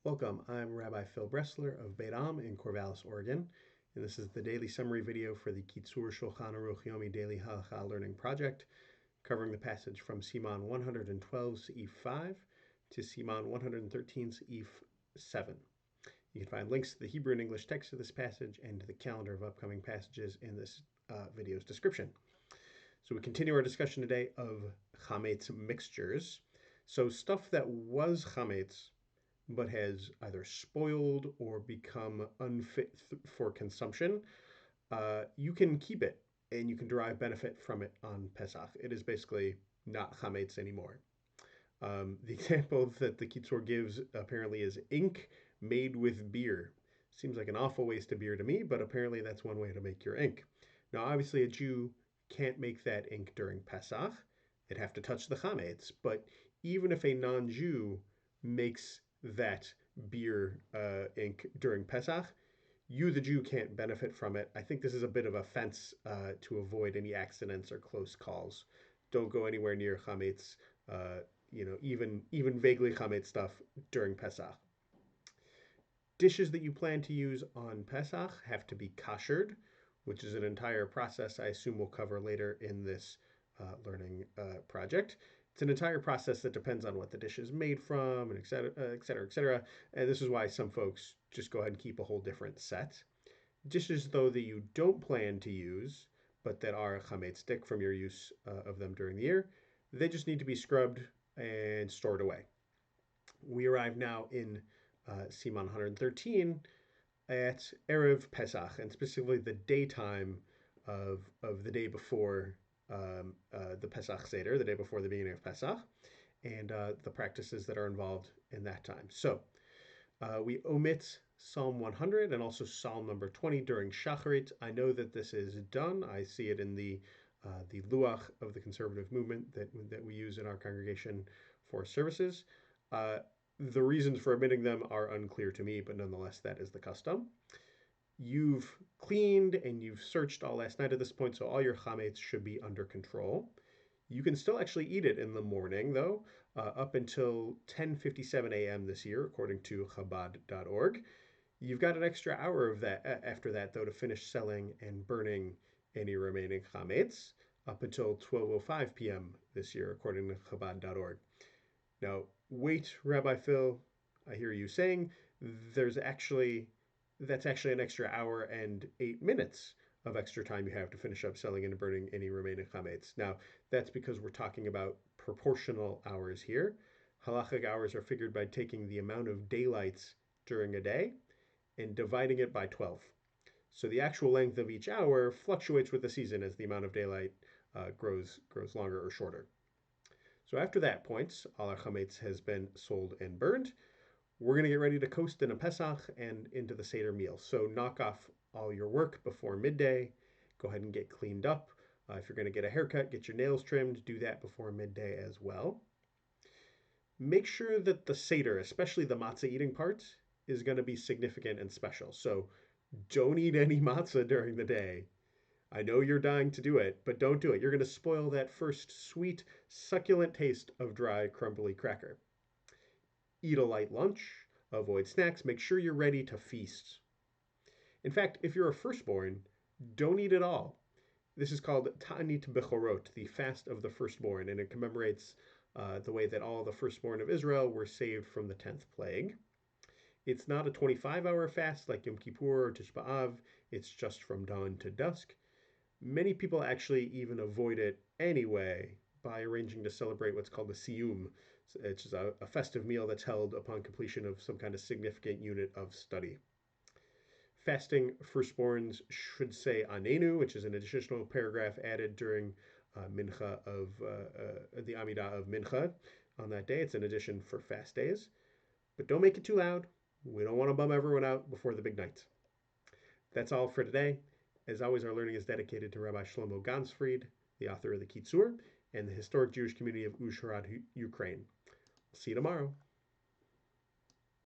Welcome, I'm Rabbi Phil Bressler of Beit Am in Corvallis, Oregon, and this is the daily summary video for the Kitzur Shulchan Aruch Yomi Daily Halacha Learning Project, covering the passage from Siman 112 Seif 5 to Siman 113 Seif 7. You can find links to the Hebrew and English text of this passage and to the calendar of upcoming passages in this video's description. So we continue our discussion today of chametz mixtures. So stuff that was chametz but has either spoiled or become unfit for consumption, you can keep it and you can derive benefit from it on Pesach. It is basically not chametz anymore. The example that the Kitzur gives apparently is ink made with beer. Seems like an awful waste of beer to me, but apparently that's one way to make your ink. Now, obviously, a Jew can't make that ink during Pesach. They'd have to touch the chametz. But even if a non-Jew makes that beer ink during Pesach, you, the Jew, can't benefit from it. I think this is a bit of a fence to avoid any accidents or close calls. Don't go anywhere near chametz, even vaguely chametz stuff during Pesach. Dishes that you plan to use on Pesach have to be kashered, which is an entire process I assume we'll cover later in this learning project. It's an entire process that depends on what the dish is made from, and et cetera, et cetera, et cetera. And this is why some folks just go ahead and keep a whole different set. Dishes, though, that you don't plan to use, but that are chametz from your use of them during the year, they just need to be scrubbed and stored away. We arrive now in Siman 113 at Erev Pesach, and specifically the daytime of the day before the Pesach Seder, the day before the beginning of Pesach, and the practices that are involved in that time. So we omit Psalm 100 and also Psalm number 20 during Shacharit. I know that this is done. I see it in the Luach of the conservative movement that we use in our congregation for services. The reasons for omitting them are unclear to me, but nonetheless, that is the custom. You've cleaned and you've searched all last night at this point, so all your chametz should be under control. You can still actually eat it in the morning, though, up until 10:57 a.m. this year, according to Chabad.org. You've got an extra hour of that after that, though, to finish selling and burning any remaining chametz up until 12:05 p.m. this year, according to Chabad.org. Now, wait, Rabbi Phil, I hear you saying that's actually an extra hour and 8 minutes of extra time you have to finish up selling and burning any remaining chametz. Now, that's because we're talking about proportional hours here. Halachic hours are figured by taking the amount of daylights during a day and dividing it by 12. So the actual length of each hour fluctuates with the season as the amount of daylight grows longer or shorter. So after that point, all our chametz has been sold and burned. We're going to get ready to coast in a Pesach and into the Seder meal. So knock off all your work before midday. Go ahead and get cleaned up. If you're going to get a haircut, get your nails trimmed. Do that before midday as well. Make sure that the Seder, especially the matzah eating part, is going to be significant and special. So don't eat any matzah during the day. I know you're dying to do it, but don't do it. You're going to spoil that first sweet, succulent taste of dry, crumbly cracker. Eat a light lunch, avoid snacks, make sure you're ready to feast. In fact, if you're a firstborn, don't eat at all. This is called Ta'anit Bechorot, the fast of the firstborn, and it commemorates the way that all the firstborn of Israel were saved from the 10th plague. It's not a 25-hour fast like Yom Kippur or Tisha B'Av. It's just from dawn to dusk. Many people actually even avoid it anyway by arranging to celebrate what's called the Siyum, which is a festive meal that's held upon completion of some kind of significant unit of study. Fasting firstborns should say Anenu, which is an additional paragraph added during Mincha of the Amidah of Mincha on that day. It's an addition for fast days. But don't make it too loud. We don't want to bum everyone out before the big night. That's all for today. As always, our learning is dedicated to Rabbi Shlomo Gansfried, the author of the Kitzur, and the historic Jewish community of Uzhhorod, Ukraine. See you tomorrow.